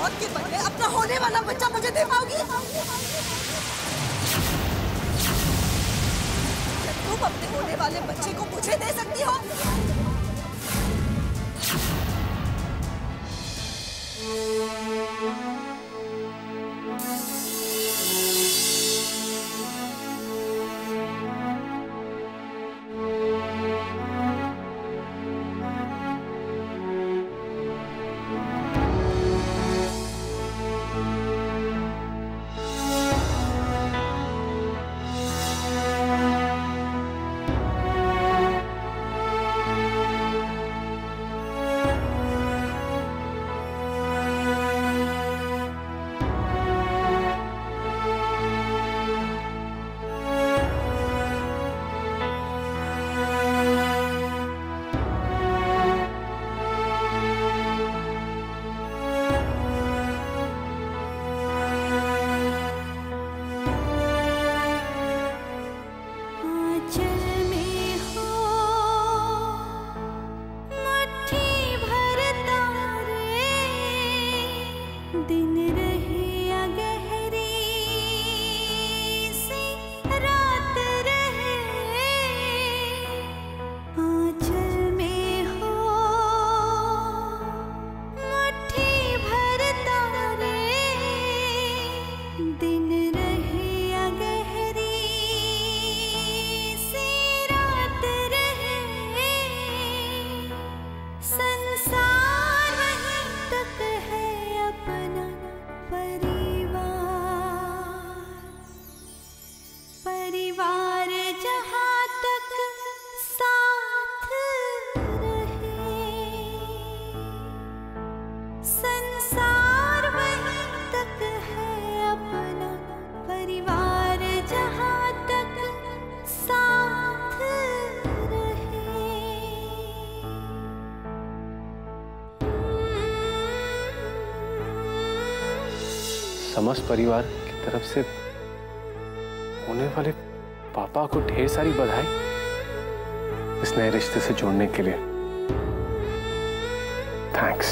मौत के बदले अपना होने वाला बच्चा मुझे दे पाओगी? तुम अपने होने वाले बच्चे को मुझे दे सकती हो? समस्त परिवार की तरफ से होने वाले पापा को ढेर सारी बधाई इस नए रिश्ते से जोड़ने के लिए। थैंक्स।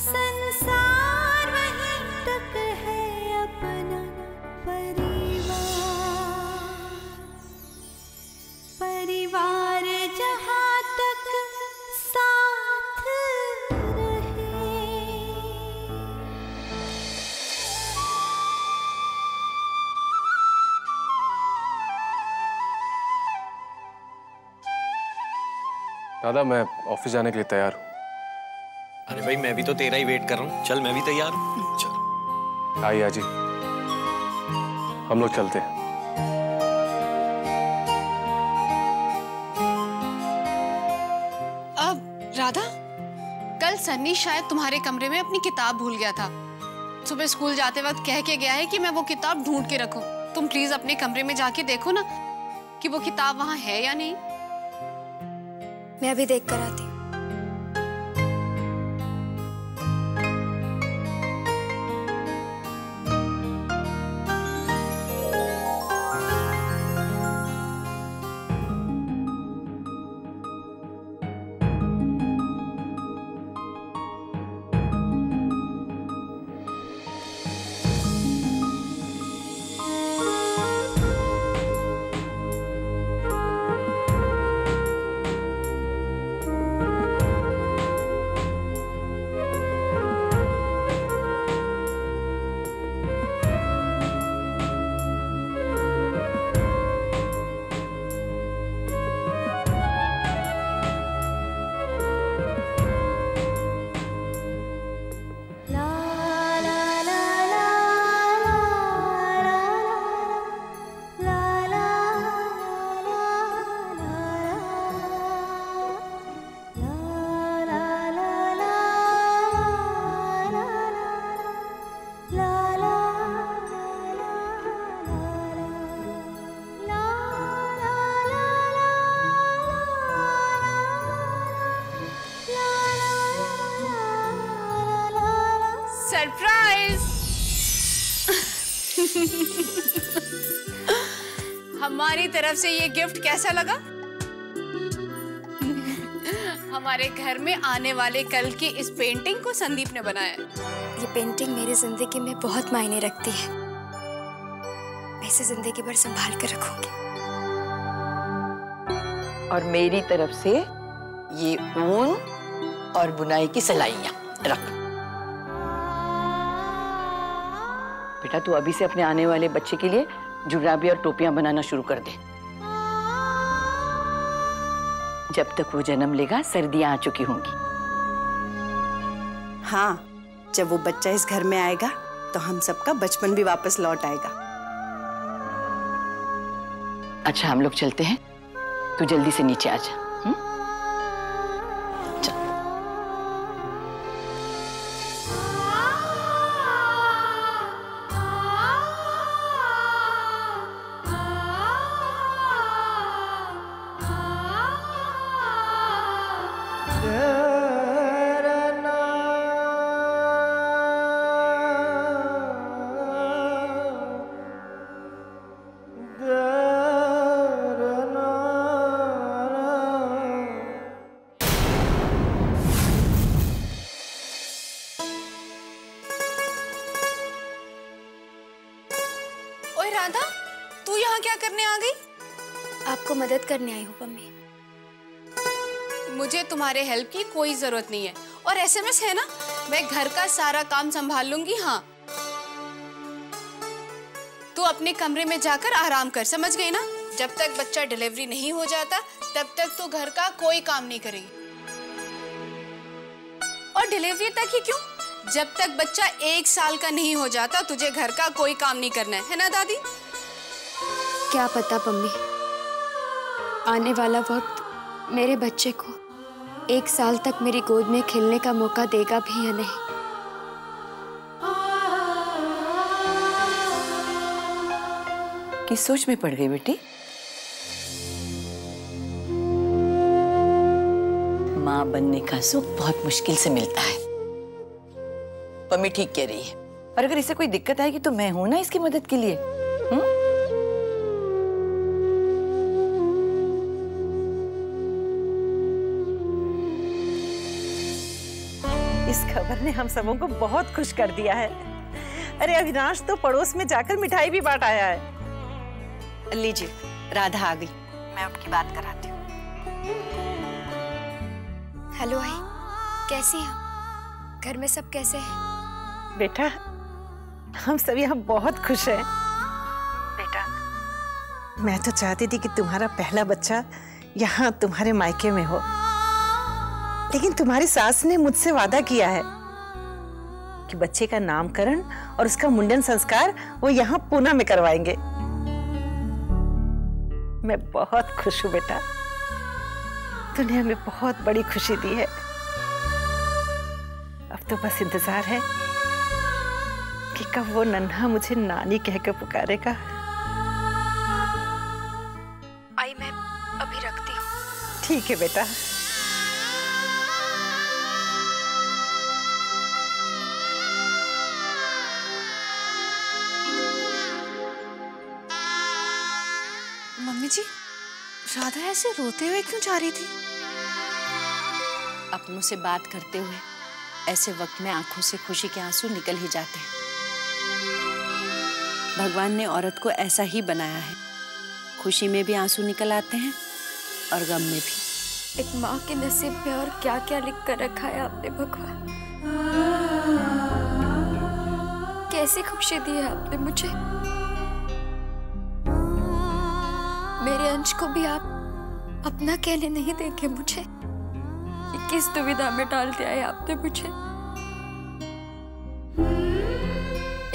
संसार वहीं तक है अपना परिवार, परिवार जहां तक साथ रहे। दादा मैं ऑफिस जाने के लिए तैयार हूँ। अरे भाई मैं भी तो तेरा ही वेट कर रहा हूँ। चल मैं भी तैयार हूँ। चल आइए आजी, हम लोग चलते हैं। अब राधा, कल सन्नी शायद तुम्हारे कमरे में अपनी किताब भूल गया था। सुबह स्कूल जाते वक्त कह के गया है कि मैं वो किताब ढूंढ के रखूं। तुम प्लीज अपने कमरे में जाके देखो ना कि वो किताब वहां है या नहीं। मैं अभी देख कर आती हूँ। सरप्राइज। हमारी तरफ से ये गिफ्ट कैसा लगा? हमारे घर में आने वाले कल की इस पेंटिंग को संदीप ने बनाया है। ये पेंटिंग मेरी जिंदगी में बहुत मायने रखती है। मैं इसे जिंदगी भर संभाल कर रखूंगी। और मेरी तरफ से ये ऊन और बुनाई की सिलाइयां रख। बेटा तू अभी से अपने आने वाले बच्चे के लिए जुराबे और टोपियां बनाना शुरू कर दे। जब तक वो जन्म लेगा सर्दियां आ चुकी होंगी। हाँ, जब वो बच्चा इस घर में आएगा तो हम सबका बचपन भी वापस लौट आएगा। अच्छा हम लोग चलते हैं, तू जल्दी से नीचे आ जा। ओए राधा, तू यहाँ क्या करने आ गई? आपको मदद करने आई हूँ पम्मी। मुझे तुम्हारे हेल्प की कोई जरूरत नहीं है। और एसएमएस है ना, मैं घर का सारा काम संभाल लूंगी। हाँ, तू अपने कमरे में जाकर आराम कर, समझ गई ना? जब तक बच्चा डिलीवरी नहीं हो जाता तब तक तू घर का कोई काम नहीं करेगी। और डिलीवरी तक ही क्यों, जब तक बच्चा 1 साल का नहीं हो जाता तुझे घर का कोई काम नहीं करना है ना दादी? क्या पता पम्मी, आने वाला वक्त मेरे बच्चे को 1 साल तक मेरी गोद में खेलने का मौका देगा भी या नहीं। किस सोच में पड़ गई बेटी? माँ बनने का सुख बहुत मुश्किल से मिलता है। पम्मी ठीक कह रही है। और अगर इसे कोई दिक्कत आएगी तो मैं हूं ना इसकी मदद के लिए। इस खबर ने हम सबों को बहुत खुश कर दिया है। अरे अविनाश तो पड़ोस में जाकर मिठाई भी बांट आया है। लीजिए, राधा आ गई, मैं उनकी बात कराती हूँ। हेलो आई, कैसी हैं? घर में सब कैसे हैं? बेटा, हम सब यहाँ बहुत खुश हैं। बेटा, मैं तो चाहती थी कि तुम्हारा पहला बच्चा यहाँ तुम्हारे मायके में हो, लेकिन तुम्हारी सास ने मुझसे वादा किया है कि बच्चे का नामकरण और उसका मुंडन संस्कार वो यहाँ पूना में करवाएंगे। मैं बहुत खुश हूँ बेटा, तूने हमें बहुत बड़ी खुशी दी है। अब तो बस इंतजार है कि कब वो नन्हा मुझे नानी कहकर पुकारेगा। आई मैं अभी रखती हूँ। ठीक है बेटा। मम्मी जी, राधा ऐसे रोते हुए क्यों जा रही थी? अपनों से बात करते हुए ऐसे वक्त में आंखों से खुशी के आंसू निकल ही जाते हैं। भगवान ने औरत को ऐसा ही बनाया है, खुशी में भी आंसू निकल आते हैं और गम में भी। एक माँ के नसीब में और क्या क्या लिख कर रखा है आपने भगवान। कैसी खुशी दी है आपने मुझे। मेरे अंश को भी आप अपना कहने नहीं देंगे मुझे। ये किस दुविधा में डाल दिया है आपने मुझे।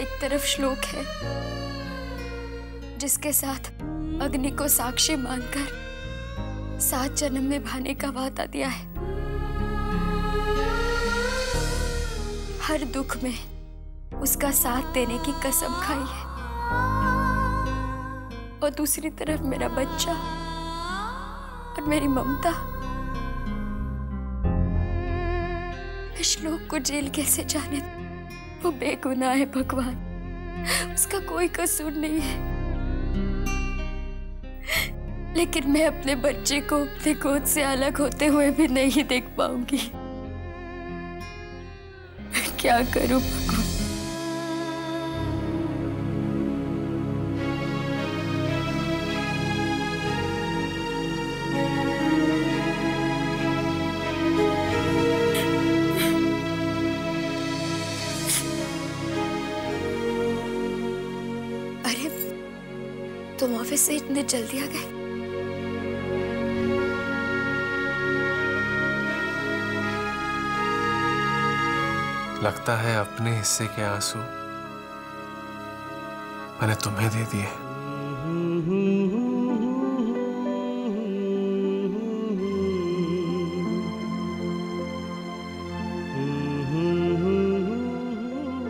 एक तरफ श्लोक है जिसके साथ अग्नि को साक्षी मानकर 7 जन्म निभाने का वादा दिया है। हर दुख में उसका साथ देने की कसम खाई है। और दूसरी तरफ मेरा बच्चा और मेरी ममता। श्लोक को जेल कैसे जाने, वो बेगुनाह है भगवान, उसका कोई कसूर नहीं है। लेकिन मैं अपने बच्चे को अपने गोद से अलग होते हुए भी नहीं देख पाऊंगी। क्या करूं भगवान? अरे तुम ऑफिस से इतने जल्दी आ गए? लगता है अपने हिस्से के आंसू मैंने तुम्हें दे दिए।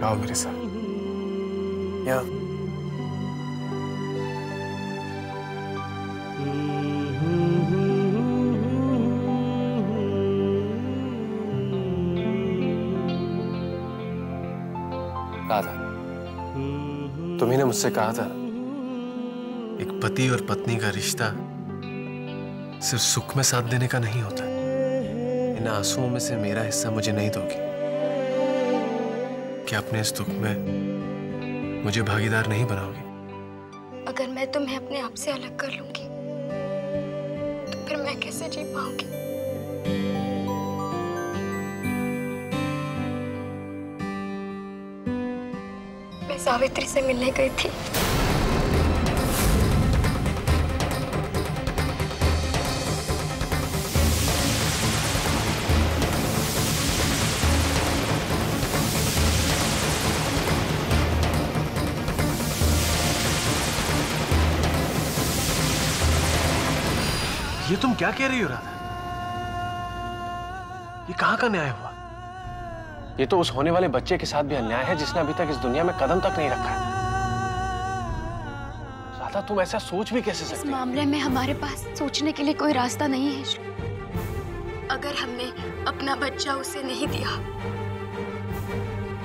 आओ मेरे साथ। यहाँ कहा था, तुम्ही ने मुझसे कहा था एक पति और पत्नी का रिश्ता सिर्फ सुख में साथ देने का नहीं होता। इन आंसुओं में से मेरा हिस्सा मुझे नहीं दोगी? क्या अपने इस दुख में मुझे भागीदार नहीं बनाओगी? अगर मैं तुम्हें अपने आप से अलग कर लूंगी तो फिर मैं कैसे जी पाऊंगी? मैं सावित्री से मिलने गई थी। ये तुम क्या कह रही हो राधा? ये कहाँ का न्याय हुआ? ये तो उस होने वाले बच्चे के साथ भी अन्याय है जिसने अभी तक इस दुनिया में कदम तक नहीं रखा है। राधा तुम ऐसा सोच भी कैसे सकती? इस मामले में हमारे पास सोचने के लिए कोई रास्ता नहीं है। अगर हमने अपना बच्चा उसे नहीं दिया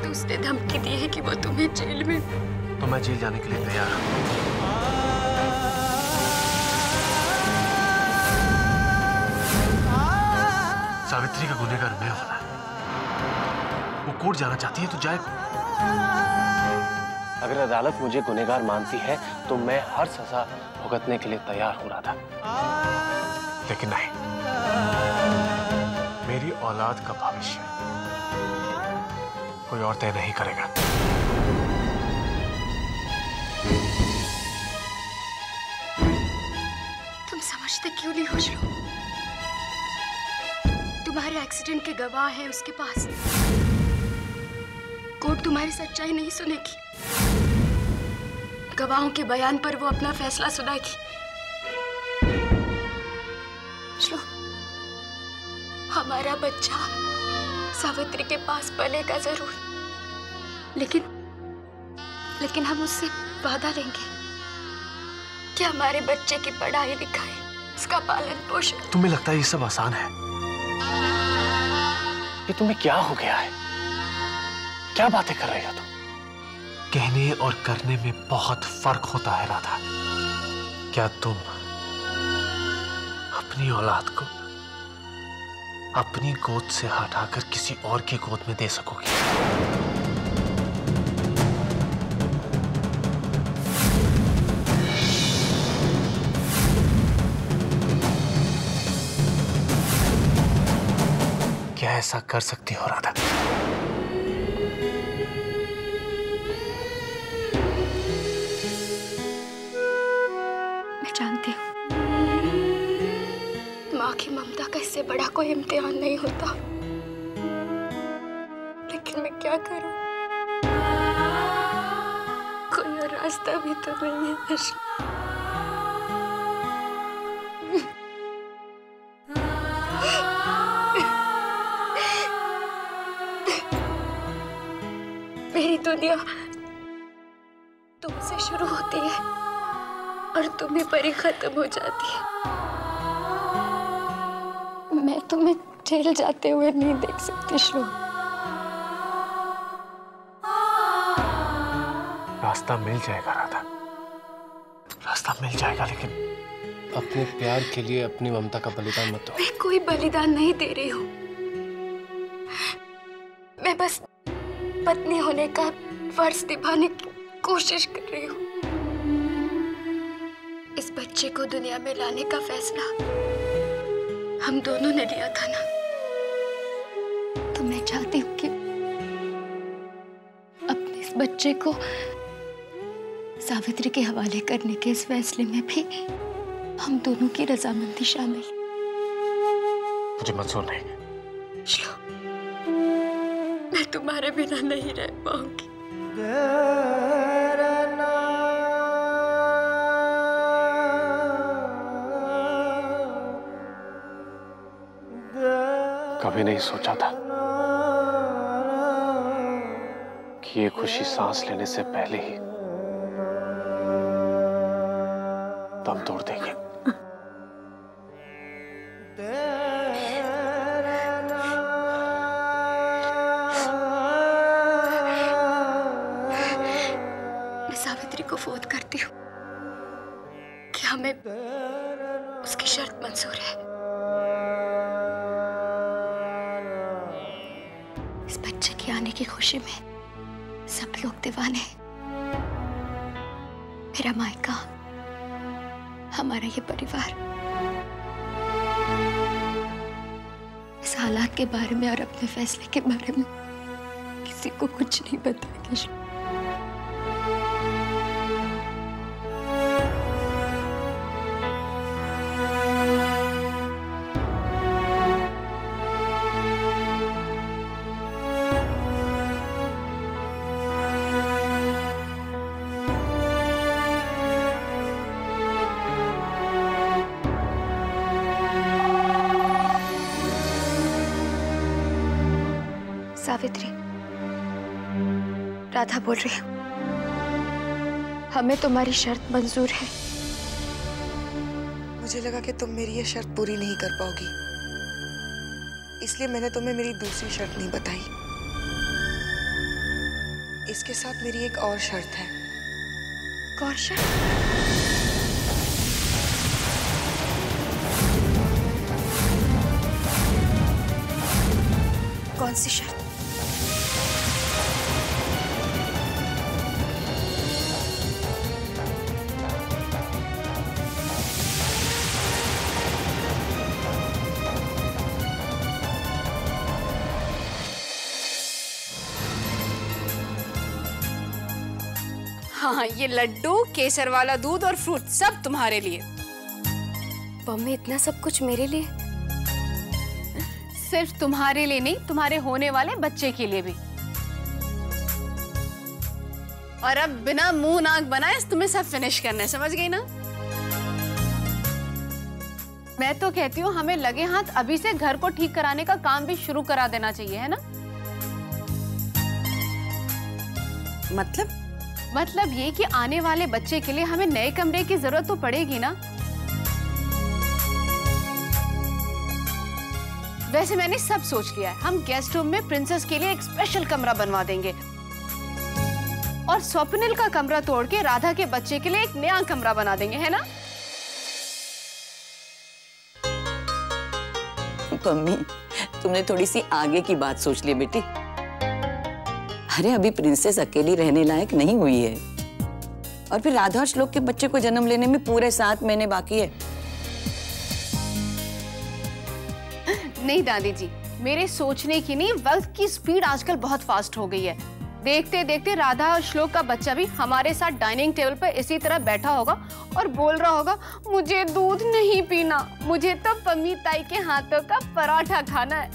तो उसने धमकी दी है कि वो तुम्हें जेल में। तो मैं जेल जाने के लिए तैयार हूँ। सावित्री का गुनहगार मैं होना है। वो कोर्ट जाना चाहती है तो जाए। अगर अदालत मुझे गुनहगार मानती है तो मैं हर सजा भुगतने के लिए तैयार हो रहा था, लेकिन नहीं। मेरी औलाद का भविष्य कोई और तय नहीं करेगा। तुम समझते क्यों नहीं हो श्लोक? तुम्हारे एक्सीडेंट के गवाह हैं उसके पास। कोर्ट तुम्हारी सच्चाई नहीं सुनेगी। गवाहों के बयान पर वो अपना फैसला सुनाएगी। श्लोक, हमारा बच्चा सावित्री के पास पलेगा जरूर, लेकिन हम उससे वादा लेंगे कि हमारे बच्चे की पढ़ाई लिखाई, उसका पालन पोषण। तुम्हें लगता है ये सब आसान है? ये तुम्हें क्या हो गया है? क्या बातें कर रही हो तुम? कहने और करने में बहुत फर्क होता है राधा। क्या तुम अपनी औलाद को अपनी गोद से हटाकर किसी और की गोद में दे सकोगी? क्या ऐसा कर सकती हो राधा? मैं जानती हूँ माँ की ममता का इससे बड़ा कोई इम्तिहान नहीं होता, लेकिन मैं क्या करूँ? कोई और रास्ता भी तो नहीं है। मेरी दुनिया तुमसे शुरू होती है और तुम्हें पर ही खत्म हो जाती है। मैं तुम्हें जेल जाते हुए नहीं देख सकती श्लोक। रास्ता मिल जाएगा राधा, रास्ता मिल जाएगा, अपने प्यार के लिए अपनी ममता का बलिदान मत दो। मैं कोई बलिदान नहीं दे रही हूँ। मैं बस पत्नी होने का फर्ज निभाने की कोशिश कर रही हूँ। इस बच्चे को दुनिया में लाने का फैसला हम दोनों ने लिया था ना, तो मैं चाहती हूँ कि अपने इस बच्चे को सावित्री के हवाले करने के इस फैसले में भी हम दोनों की रजामंदी शामिल। मुझे मंजूर नहीं। मैं तुम्हारे बिना नहीं रह पाऊंगी। कभी नहीं सोचा था कि ये खुशी सांस लेने से पहले ही दम तोड़ देगी। मैं सावित्री को फोन करती हूँ कि हमें उसकी शर्त मंजूर है। इस बच्चे के आने की खुशी में सब लोग दीवाने हैं। मेरा मायका, हमारा ये परिवार। इस हालात के बारे में और अपने फैसले के बारे में किसी को कुछ नहीं बताएंगे। सावित्री, राधा बोल रही हूँ। हमें तुम्हारी शर्त मंजूर है। मुझे लगा कि तुम मेरी ये शर्त पूरी नहीं कर पाओगी, इसलिए मैंने तुम्हें मेरी दूसरी शर्त नहीं बताई। इसके साथ मेरी एक और शर्त है। कौन शर्त? कौन सी शर्त? हाँ, ये लड्डू, केसर वाला दूध और फ्रूट सब तुम्हारे लिए। मम्मी, इतना सब कुछ मेरे लिए? सिर्फ तुम्हारे लिए नहीं, तुम्हारे होने वाले बच्चे के लिए भी। और अब बिना मुंह नाक बनाए तुम्हें सब फिनिश करना है, समझ गई ना? मैं तो कहती हूँ हमें लगे हाथ अभी से घर को ठीक कराने का काम भी शुरू करा देना चाहिए, है ना? मतलब ये कि आने वाले बच्चे के लिए हमें नए कमरे की जरूरत तो पड़ेगी ना। वैसे मैंने सब सोच लिया है। हम गेस्ट रूम में प्रिंसेस के लिए एक स्पेशल कमरा बनवा देंगे और स्वप्निल का कमरा तोड़ के राधा के बच्चे के लिए एक नया कमरा बना देंगे, है ना? मम्मी, तुमने थोड़ी सी आगे की बात सोच ली बेटी। अरे अभी प्रिंसेस अकेली रहने लायक नहीं हुई है, और फिर राधा और श्लोक के बच्चे को जन्म लेने में पूरे 7 महीने बाकी है। नहीं दादी जी, मेरे सोचने की नहीं, वक्त की स्पीड आजकल बहुत फास्ट हो गई है। देखते देखते राधा और श्लोक का बच्चा भी हमारे साथ डाइनिंग टेबल पर इसी तरह बैठा होगा और बोल रहा होगा, मुझे दूध नहीं पीना, मुझे तो पम्मी ताई के हाथों का पराठा खाना है।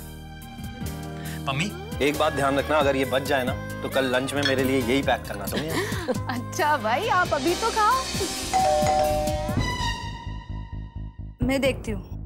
मम्मी, एक बात ध्यान रखना, अगर ये बच जाए ना तो कल लंच में मेरे लिए यही पैक करना तुम। अच्छा भाई, आप अभी तो खाओ। मैं देखती हूँ।